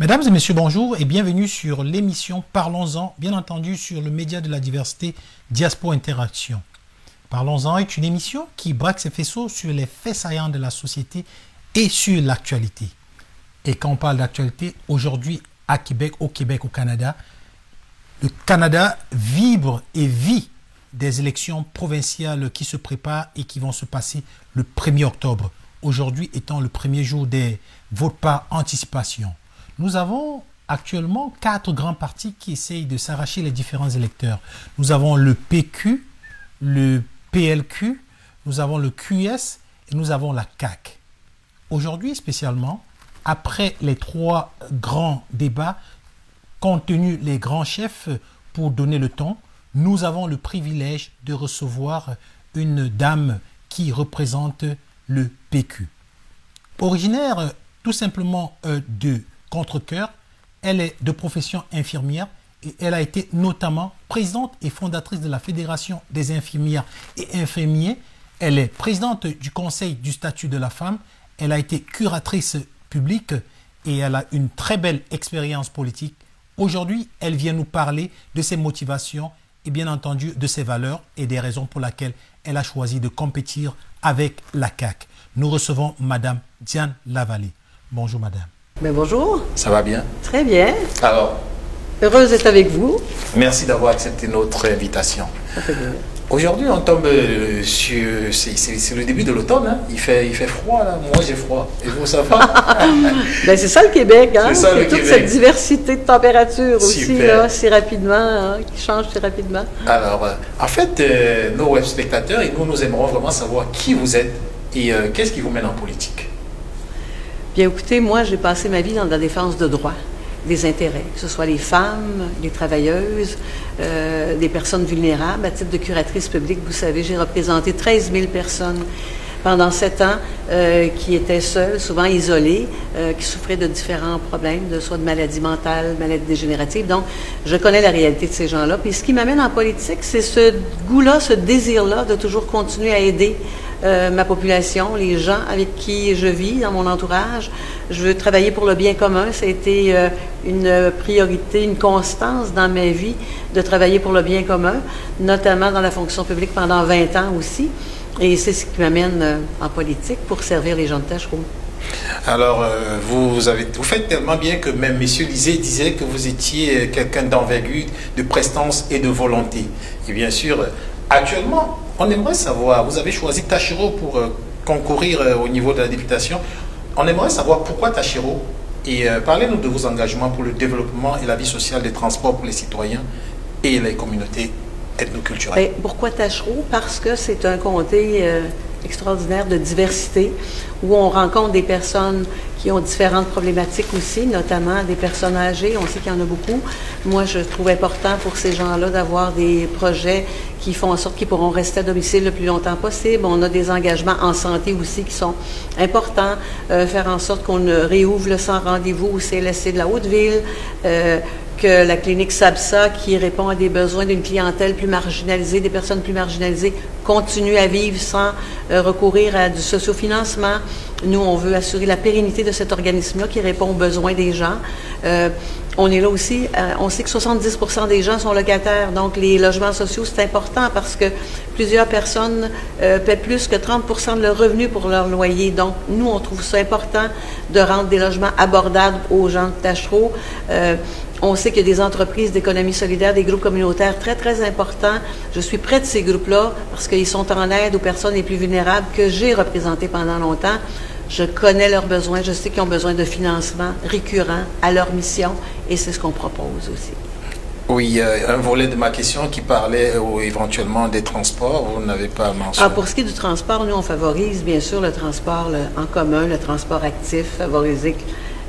Mesdames et messieurs, bonjour et bienvenue sur l'émission Parlons-en, bien entendu sur le média de la diversité Diaspora Interaction. Parlons-en est une émission qui braque ses faisceaux sur les faits saillants de la société et sur l'actualité. Et quand on parle d'actualité, aujourd'hui à Québec, au Canada, le Canada vibre et vit des élections provinciales qui se préparent et qui vont se passer le 1er octobre. Aujourd'hui étant le premier jour des votes par anticipation. Nous avons actuellement 4 grands partis qui essayent de s'arracher les différents électeurs. Nous avons le PQ, le PLQ, nous avons le QS et nous avons la CAQ. Aujourd'hui spécialement, après les 3 grands débats, compte tenu les grands chefs pour donner le ton, nous avons le privilège de recevoir une dame qui représente le PQ. Originaire tout simplement de Contrecœur, elle est de profession infirmière et elle a été notamment présidente et fondatrice de la Fédération des infirmières et infirmiers. Elle est présidente du Conseil du statut de la femme. Elle a été curatrice publique et elle a une très belle expérience politique. Aujourd'hui, elle vient nous parler de ses motivations et bien entendu de ses valeurs et des raisons pour lesquelles elle a choisi de compétir avec la CAQ. Nous recevons Madame Diane Lavallée. Bonjour Madame. Ben bonjour. Ça va bien? Très bien. Alors, heureuse d'être avec vous. merci d'avoir accepté notre invitation. Ça fait bien. Aujourd'hui, on tombe sur... C'est le début de l'automne, hein? Il fait froid, là. Moi, j'ai froid. Et vous, ça va? Ben, c'est ça le Québec, hein? C'est ça le toute Québec. Cette diversité de température aussi, Super. là, si rapidement, hein, qui change si rapidement. Alors, en fait, nos web spectateurs et nous aimerons vraiment savoir qui vous êtes et qu'est-ce qui vous mène en politique. Bien, écoutez, moi, j'ai passé ma vie dans la défense de droits, des intérêts, que ce soit les femmes, les travailleuses, des personnes vulnérables. À titre de curatrice publique, vous savez, j'ai représenté 13 000 personnes pendant 7 ans qui étaient seules, souvent isolées, qui souffraient de différents problèmes, soit de maladies mentales, maladies dégénératives. Donc, je connais la réalité de ces gens-là. Puis ce qui m'amène en politique, c'est ce goût-là, ce désir-là de toujours continuer à aider ma population, les gens avec qui je vis, dans mon entourage. Je veux travailler pour le bien commun. Ça a été une priorité, une constance dans ma vie de travailler pour le bien commun, notamment dans la fonction publique pendant 20 ans aussi. Et c'est ce qui m'amène en politique pour servir les gens de Tachereau. Alors, vous faites tellement bien que même M. Lisée disait que vous étiez quelqu'un d'envergure, de prestance et de volonté. Et bien sûr, actuellement, on aimerait savoir, vous avez choisi Tachereau pour concourir au niveau de la députation. On aimerait savoir pourquoi Tachereau et parlez-nous de vos engagements pour le développement et la vie sociale des transports pour les citoyens et les communautés ethnoculturelles. Pourquoi Tachereau? Parce que c'est un comté extraordinaire de diversité où on rencontre des personnes qui ont différentes problématiques aussi, notamment des personnes âgées. On sait qu'il y en a beaucoup. Moi, je trouve important pour ces gens-là d'avoir des projets qui font en sorte qu'ils pourront rester à domicile le plus longtemps possible. On a des engagements en santé aussi qui sont importants. Faire en sorte qu'on réouvre le sans rendez-vous au CLSC de la Haute-Ville, que la clinique SABSA, qui répond à des besoins d'une clientèle plus marginalisée, des personnes plus marginalisées, continue à vivre sans recourir à du sociofinancement. Nous, on veut assurer la pérennité de cet organisme-là qui répond aux besoins des gens. On est là aussi, on sait que 70% des gens sont locataires, donc les logements sociaux, c'est important parce que plusieurs personnes paient plus que 30% de leur revenu pour leur loyer. Donc, nous, on trouve ça important de rendre des logements abordables aux gens de Tachereau. On sait qu'il y a des entreprises d'économie solidaire, des groupes communautaires très, très importants. Je suis près de ces groupes-là parce qu'ils sont en aide aux personnes les plus vulnérables que j'ai représentées pendant longtemps. Je connais leurs besoins. Je sais qu'ils ont besoin de financement récurrent à leur mission et c'est ce qu'on propose aussi. Oui, un volet de ma question qui parlait éventuellement des transports, vous n'avez pas mentionné. Pour ce qui est du transport, nous, on favorise bien sûr le transport en commun, le transport actif, favoriser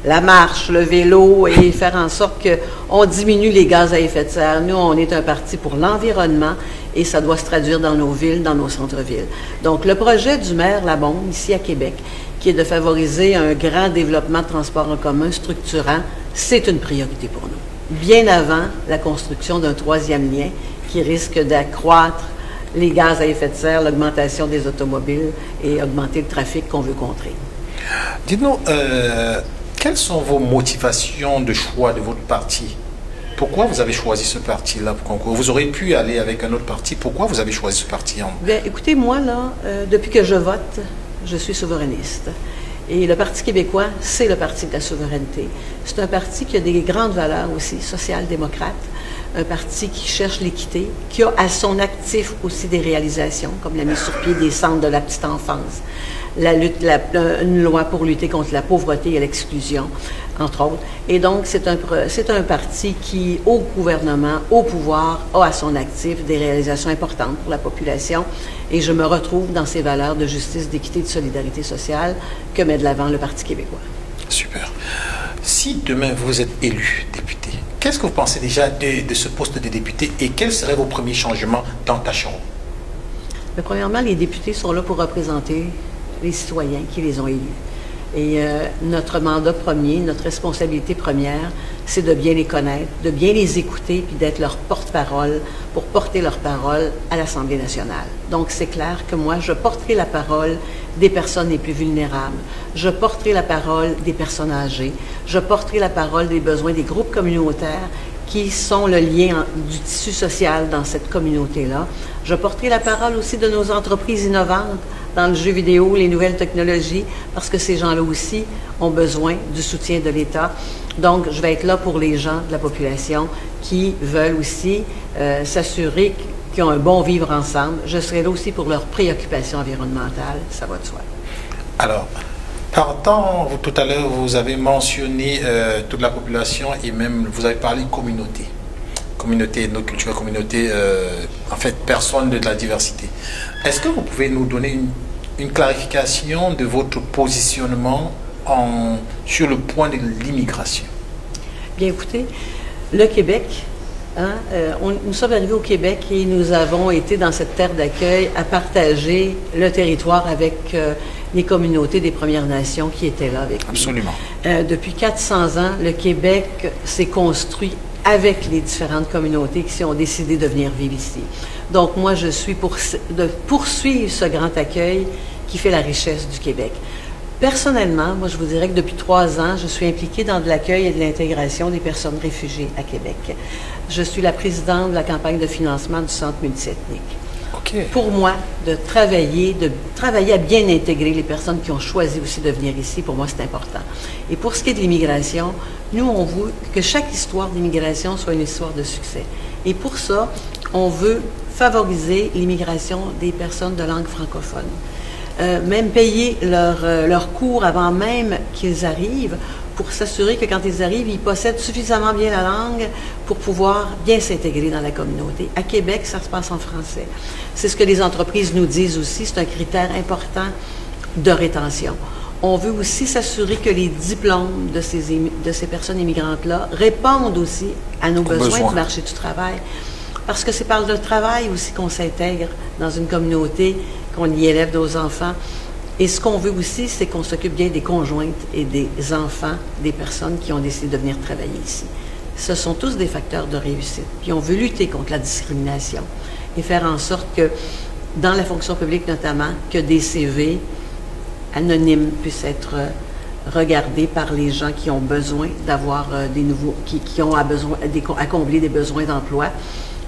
la marche, le vélo et faire en sorte qu'on diminue les gaz à effet de serre. Nous, on est un parti pour l'environnement et ça doit se traduire dans nos villes, dans nos centres-villes. Donc, le projet du maire Labombe, ici à Québec, qui est de favoriser un grand développement de transport en commun structurant, c'est une priorité pour nous. Bien avant la construction d'un 3e lien qui risque d'accroître les gaz à effet de serre, l'augmentation des automobiles et augmenter le trafic qu'on veut contrer. Dites-nous, quelles sont vos motivations de choix de votre parti? Pourquoi vous avez choisi ce parti-là pour concours? Vous aurez pu aller avec un autre parti. Pourquoi vous avez choisi ce parti? Bien, écoutez, moi, là, depuis que je vote, je suis souverainiste. Et le Parti québécois, c'est le parti de la souveraineté. C'est un parti qui a des grandes valeurs aussi, social-démocrate. Un parti qui cherche l'équité, qui a à son actif aussi des réalisations, comme la mise sur pied des centres de la petite enfance, une loi pour lutter contre la pauvreté et l'exclusion, entre autres. Et donc, c'est un parti qui, au gouvernement, au pouvoir, a à son actif des réalisations importantes pour la population. Et je me retrouve dans ces valeurs de justice, d'équité, de solidarité sociale que met de l'avant le Parti québécois. Super. Si demain vous êtes élu député, qu'est-ce que vous pensez déjà de ce poste de député et quels seraient vos premiers changements dans Tachereau? Premièrement, les députés sont là pour représenter les citoyens qui les ont élus. Et notre mandat premier, notre responsabilité première, c'est de bien les connaître, de bien les écouter, puis d'être leur porte-parole pour porter leur parole à l'Assemblée nationale. Donc, c'est clair que moi, je porterai la parole des personnes les plus vulnérables. Je porterai la parole des personnes âgées. Je porterai la parole des besoins des groupes communautaires qui sont le lien du tissu social dans cette communauté-là. Je porterai la parole aussi de nos entreprises innovantes dans le jeu vidéo, les nouvelles technologies, parce que ces gens-là aussi ont besoin du soutien de l'État. Donc, je vais être là pour les gens de la population qui veulent aussi s'assurer qu'ils ont un bon vivre ensemble. Je serai là aussi pour leurs préoccupations environnementales, ça va de soi. Alors, partant, tout à l'heure, vous avez mentionné toute la population et même, vous avez parlé communauté. Communauté ethnoculturelle, communauté, en fait, personnes de la diversité. Est-ce que vous pouvez nous donner une clarification de votre positionnement sur le point de l'immigration? Bien, écoutez, le Québec, nous sommes arrivés au Québec et nous avons été dans cette terre d'accueil à partager le territoire avec les communautés des Premières Nations qui étaient là avec nous. Absolument. Depuis 400 ans, le Québec s'est construit avec les différentes communautés qui ont décidé de venir vivre ici. Donc, moi, je suis de poursuivre ce grand accueil qui fait la richesse du Québec. Personnellement, moi, je vous dirais que depuis 3 ans, je suis impliquée dans de l'accueil et de l'intégration des personnes réfugiées à Québec. Je suis la présidente de la campagne de financement du Centre multiethnique. Okay. Pour moi, de travailler à bien intégrer les personnes qui ont choisi aussi de venir ici, pour moi, c'est important. Et pour ce qui est de l'immigration, nous, on veut que chaque histoire d'immigration soit une histoire de succès. Et pour ça, on veut favoriser l'immigration des personnes de langue francophone. Même payer leur cours avant même qu'ils arrivent pour s'assurer que quand ils arrivent, ils possèdent suffisamment bien la langue pour pouvoir bien s'intégrer dans la communauté. À Québec, ça se passe en français. C'est ce que les entreprises nous disent aussi, c'est un critère important de rétention. On veut aussi s'assurer que les diplômes de ces personnes immigrantes-là répondent aussi à nos besoins du marché du travail. Parce que c'est par le travail aussi qu'on s'intègre dans une communauté, qu'on y élève nos enfants. Et ce qu'on veut aussi, c'est qu'on s'occupe bien des conjointes et des enfants des personnes qui ont décidé de venir travailler ici. Ce sont tous des facteurs de réussite. Puis on veut lutter contre la discrimination et faire en sorte que, dans la fonction publique notamment, que des CV anonymes puissent être regardés par les gens qui ont besoin d'avoir des nouveaux, qui ont à combler des besoins d'emploi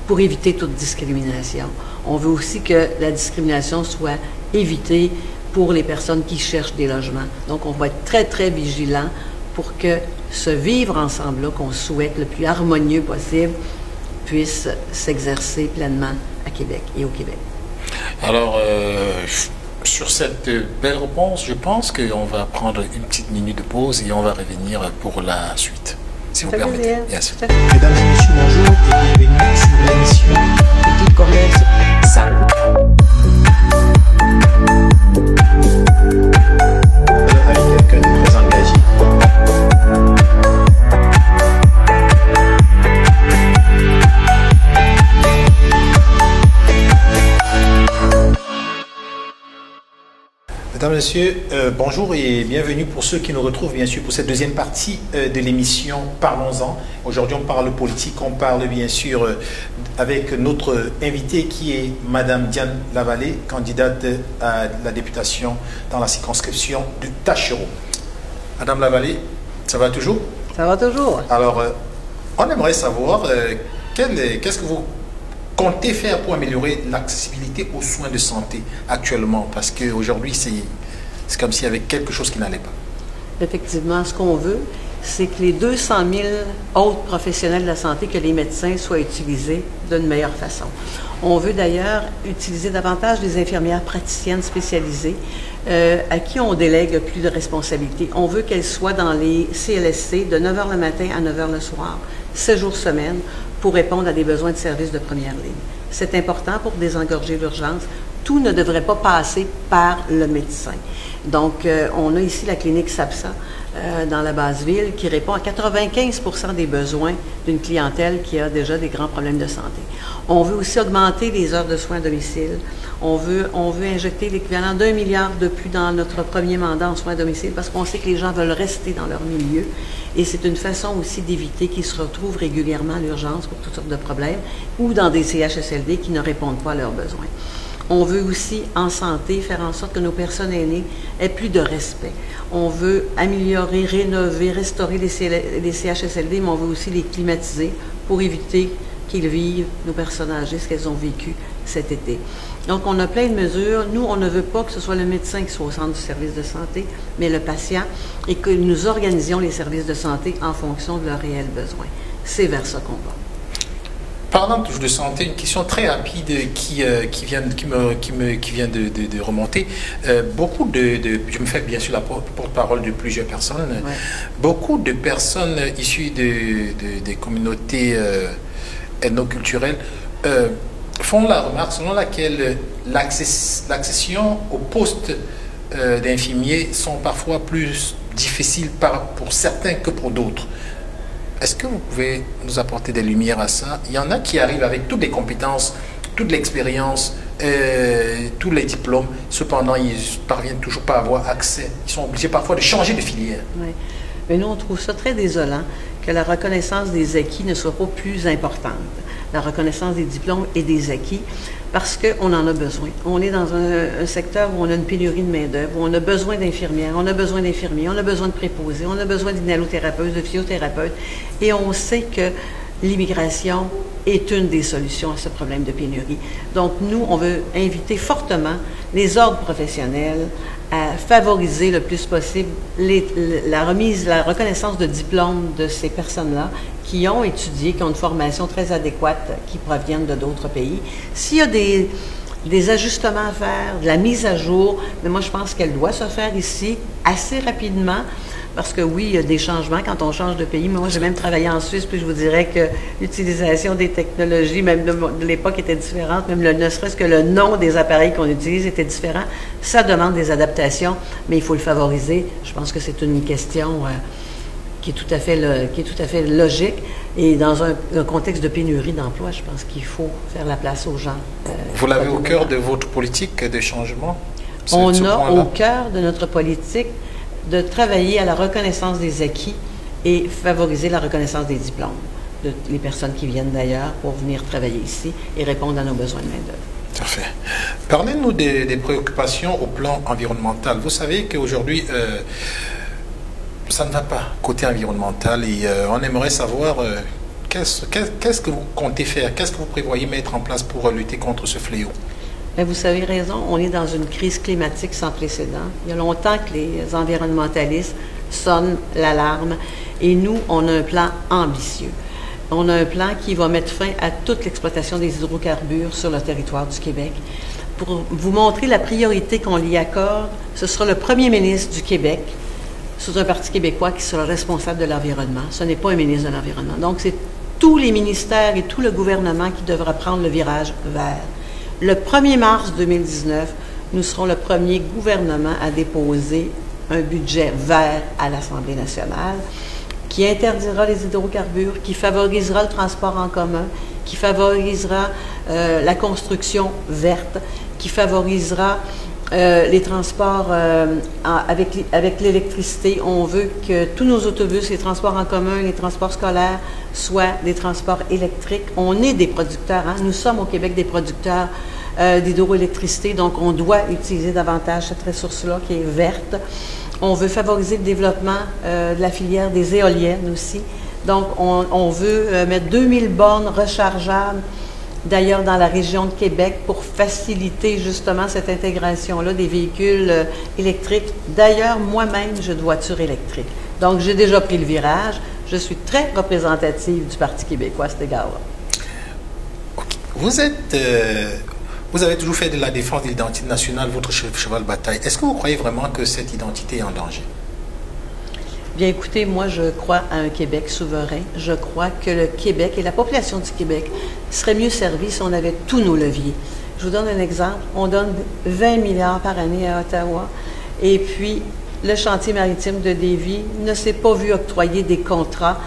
pour éviter toute discrimination. On veut aussi que la discrimination soit évitée pour les personnes qui cherchent des logements. Donc, on va être très, très vigilant pour que ce vivre ensemble-là, qu'on souhaite le plus harmonieux possible, puisse s'exercer pleinement à Québec et au Québec. Alors, sur cette belle réponse, je pense qu'on va prendre une petite minute de pause et on va revenir pour la suite, si vous permettez. Bien sûr. Mesdames et messieurs, bonjour et bienvenue sur l'émission Petit Commerce Sale. Avec quelqu'un de très engagé. Mesdames et messieurs, bonjour et bienvenue pour ceux qui nous retrouvent bien sûr pour cette deuxième partie de l'émission Parlons-en. Aujourd'hui on parle politique, on parle bien sûr avec notre invitée qui est Madame Diane Lavallée, candidate à la députation dans la circonscription de Tachereau. Madame Lavallée, Ça va toujours? Ça va toujours. Alors, on aimerait savoir qu'est-ce que vous comptez faire pour améliorer l'accessibilité aux soins de santé actuellement? Parce qu'aujourd'hui, c'est comme s'il y avait quelque chose qui n'allait pas. Effectivement, ce qu'on veut, c'est que les 200 000 autres professionnels de la santé, que les médecins soient utilisés d'une meilleure façon. On veut d'ailleurs utiliser davantage les infirmières praticiennes spécialisées à qui on délègue plus de responsabilités. On veut qu'elles soient dans les CLSC de 9 h le matin à 9 h le soir, 7 jours semaine, pour répondre à des besoins de services de première ligne. C'est important pour désengorger l'urgence. Tout ne devrait pas passer par le médecin. Donc, on a ici la clinique SAPSA dans la Basse-Ville qui répond à 95% des besoins d'une clientèle qui a déjà des grands problèmes de santé. On veut aussi augmenter les heures de soins à domicile. On veut injecter l'équivalent d'1 milliard de plus dans notre premier mandat en soins à domicile parce qu'on sait que les gens veulent rester dans leur milieu et c'est une façon aussi d'éviter qu'ils se retrouvent régulièrement à l'urgence pour toutes sortes de problèmes ou dans des CHSLD qui ne répondent pas à leurs besoins. On veut aussi, en santé, faire en sorte que nos personnes aînées aient plus de respect. On veut améliorer, rénover, restaurer les CHSLD, mais on veut aussi les climatiser pour éviter qu'ils vivent, nos personnes âgées, ce qu'elles ont vécu cet été. Donc, on a plein de mesures. Nous, on ne veut pas que ce soit le médecin qui soit au centre du service de santé, mais le patient, et que nous organisions les services de santé en fonction de leurs réels besoins. C'est vers ça qu'on va. Parlant toujours de santé, une question très rapide qui vient de remonter. Je me fais bien sûr la porte-parole de plusieurs personnes. Ouais. Beaucoup de personnes issues des communautés ethnoculturelles font la remarque selon laquelle l'accession au poste d'infirmier sont parfois plus difficiles pour certains que pour d'autres. Est-ce que vous pouvez nous apporter des lumières à ça? Il y en a qui arrivent avec toutes les compétences, toute l'expérience, tous les diplômes. Cependant, ils ne parviennent toujours pas à avoir accès. Ils sont obligés parfois de changer de filière. Oui. Mais nous, on trouve ça très désolant que la reconnaissance des acquis ne soit pas plus importante. La reconnaissance des diplômes et des acquis, parce qu'on en a besoin. On est dans un secteur où on a une pénurie de main-d'œuvre, où on a besoin d'infirmières, on a besoin d'infirmiers, on a besoin de préposés, on a besoin d'inhalothérapeutes, de physiothérapeutes, et on sait que l'immigration est une des solutions à ce problème de pénurie. Donc, nous, on veut inviter fortement les ordres professionnels à favoriser le plus possible la reconnaissance de diplômes de ces personnes-là qui ont étudié, qui ont une formation très adéquate, qui proviennent de d'autres pays. S'il y a des ajustements à faire, de la mise à jour, mais moi, je pense qu'elle doit se faire ici assez rapidement. Parce que oui, il y a des changements quand on change de pays. Moi, j'ai même travaillé en Suisse, puis je vous dirais que l'utilisation des technologies, même de l'époque, était différente. Même ne serait-ce que le nom des appareils qu'on utilise était différent. Ça demande des adaptations, mais il faut le favoriser. Je pense que c'est une question qui est tout à fait logique. Et dans un contexte de pénurie d'emploi, je pense qu'il faut faire la place aux gens. Vous l'avez au cœur de votre politique de changement? On a au cœur de notre politique de travailler à la reconnaissance des acquis et favoriser la reconnaissance des diplômes les personnes qui viennent d'ailleurs pour venir travailler ici et répondre à nos besoins de main-d'œuvre. Parfait. Parlez-nous des préoccupations au plan environnemental. Vous savez qu'aujourd'hui, ça ne va pas côté environnemental et on aimerait savoir qu'est-ce que vous comptez faire, qu'est-ce que vous prévoyez mettre en place pour lutter contre ce fléau? Bien, vous avez raison, on est dans une crise climatique sans précédent. Il y a longtemps que les environnementalistes sonnent l'alarme et nous, on a un plan ambitieux. On a un plan qui va mettre fin à toute l'exploitation des hydrocarbures sur le territoire du Québec. Pour vous montrer la priorité qu'on y accorde, ce sera le premier ministre du Québec, sous un parti québécois, qui sera responsable de l'environnement. Ce n'est pas un ministre de l'Environnement. Donc, c'est tous les ministères et tout le gouvernement qui devra prendre le virage vert. Le 1er mars 2019, nous serons le premier gouvernement à déposer un budget vert à l'Assemblée nationale qui interdira les hydrocarbures, qui favorisera le transport en commun, qui favorisera la construction verte, qui favorisera les transports avec l'électricité. On veut que tous nos autobus, les transports en commun, les transports scolaires soient des transports électriques. On est des producteurs, hein? Nous sommes au Québec des producteurs d'hydroélectricité, donc on doit utiliser davantage cette ressource-là qui est verte. On veut favoriser le développement de la filière des éoliennes aussi. Donc, on veut mettre 2000 bornes rechargeables, d'ailleurs dans la région de Québec, pour faciliter justement cette intégration-là des véhicules électriques. D'ailleurs, moi-même, j'ai une voiture électrique. Donc, j'ai déjà pris le virage. Je suis très représentative du Parti québécois à cet égard-là. Okay. Vous avez toujours fait de la défense de l'identité nationale votre cheval de bataille. Est-ce que vous croyez vraiment que cette identité est en danger? Bien, écoutez, moi, je crois à un Québec souverain. Je crois que le Québec et la population du Québec seraient mieux servis si on avait tous nos leviers. Je vous donne un exemple. On donne 20 milliards par année à Ottawa. Et puis, le chantier maritime de Lévis ne s'est pas vu octroyer des contrats.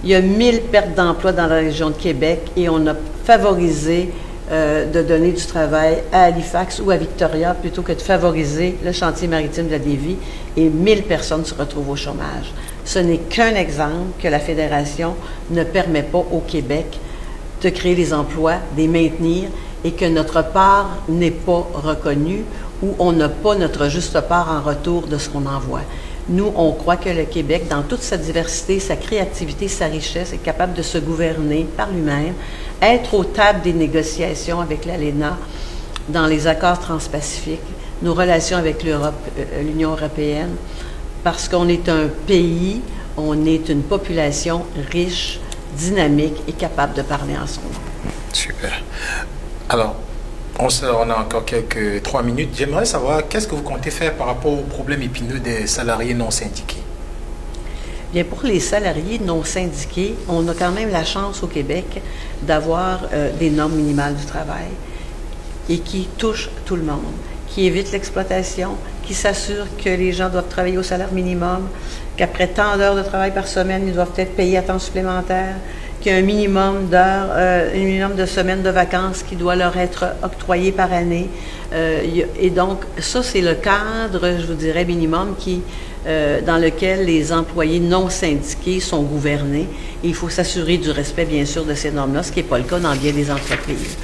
Il y a 1000 pertes d'emplois dans la région de Québec et on a favorisé de donner du travail à Halifax ou à Victoria plutôt que de favoriser le chantier maritime de Lévis et 1000 personnes se retrouvent au chômage. Ce n'est qu'un exemple que la Fédération ne permet pas au Québec de créer les emplois, de les maintenir et que notre part n'est pas reconnue ou on n'a pas notre juste part en retour de ce qu'on envoie. Nous, on croit que le Québec, dans toute sa diversité, sa créativité, sa richesse, est capable de se gouverner par lui-même, être aux tables des négociations avec l'ALENA dans les accords transpacifiques, nos relations avec l'Union européenne, parce qu'on est un pays, on est une population riche, dynamique et capable de parler en son nom. Super. Alors, on a encore quelques 3 minutes. J'aimerais savoir qu'est-ce que vous comptez faire par rapport au problème épineux des salariés non syndiqués. Bien, pour les salariés non syndiqués, on a quand même la chance au Québec d'avoir des normes minimales du travail et qui touchent tout le monde, qui évitent l'exploitation, qui s'assurent que les gens doivent travailler au salaire minimum, qu'après tant d'heures de travail par semaine, ils doivent être payés à temps supplémentaire, qu'il y a un minimum d'heures, un minimum de semaines de vacances qui doit leur être octroyé par année. Et donc, ça, c'est le cadre, je vous dirais, minimum dans lequel les employés non syndiqués sont gouvernés. Et il faut s'assurer du respect, bien sûr, de ces normes-là, ce qui n'est pas le cas dans bien des entreprises.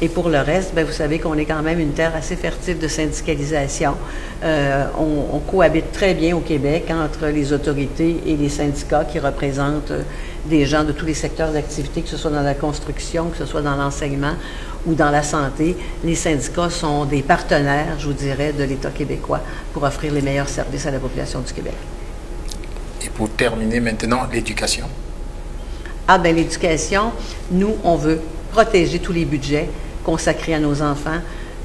Et pour le reste, bien, vous savez qu'on est quand même une terre assez fertile de syndicalisation. On cohabite très bien au Québec entre les autorités et les syndicats qui représentent des gens de tous les secteurs d'activité, que ce soit dans la construction, que ce soit dans l'enseignement ou dans la santé. Les syndicats sont des partenaires, je vous dirais, de l'État québécois pour offrir les meilleurs services à la population du Québec. Et pour terminer maintenant, l'éducation. Ah bien, l'éducation, nous, on veut protéger tous les budgets consacrés à nos enfants,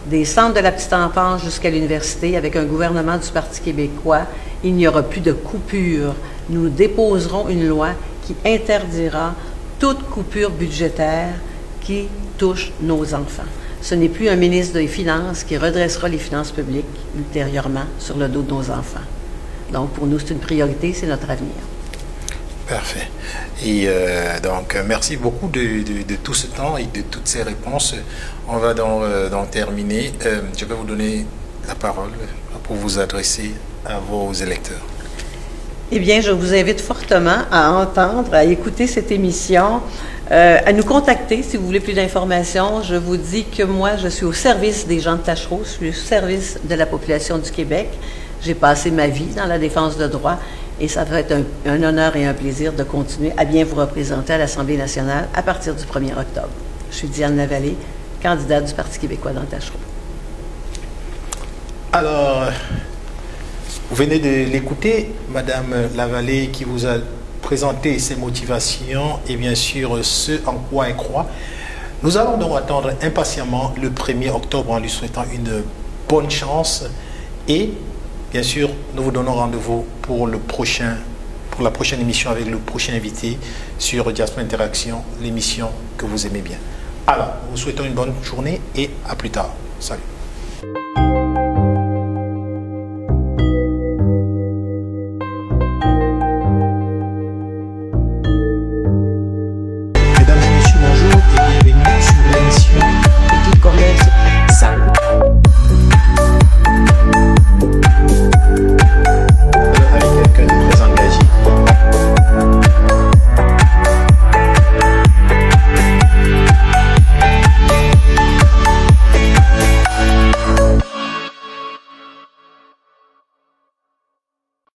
des centres de la petite enfance jusqu'à l'université. Avec un gouvernement du Parti québécois, il n'y aura plus de coupure. Nous déposerons une loi qui interdira toute coupure budgétaire qui touche nos enfants. Ce n'est plus un ministre des Finances qui redressera les finances publiques ultérieurement sur le dos de nos enfants. Donc, pour nous, c'est une priorité, c'est notre avenir. Parfait. Et donc, merci beaucoup de tout ce temps et de toutes ces réponses. On va donc terminer. Je vais vous donner la parole pour vous adresser à vos électeurs. Eh bien, je vous invite fortement à entendre, à écouter cette émission, à nous contacter si vous voulez plus d'informations. Je vous dis que moi, je suis au service des gens de Tachereau, je suis au service de la population du Québec. J'ai passé ma vie dans la défense de droits et ça va être un honneur et un plaisir de continuer à bien vous représenter à l'Assemblée nationale à partir du 1er octobre. Je suis Diane Lavallée, candidate du Parti québécois dans Tachereau. Alors, vous venez de l'écouter, Madame Lavallée, qui vous a présenté ses motivations et bien sûr ce en quoi elle croit. Nous allons donc attendre impatiemment le 1er octobre en lui souhaitant une bonne chance et bien sûr nous vous donnons rendez-vous pour la prochaine émission avec le prochain invité sur Diaspora Interaction, l'émission que vous aimez bien. Alors, nous vous souhaitons une bonne journée et à plus tard. Salut.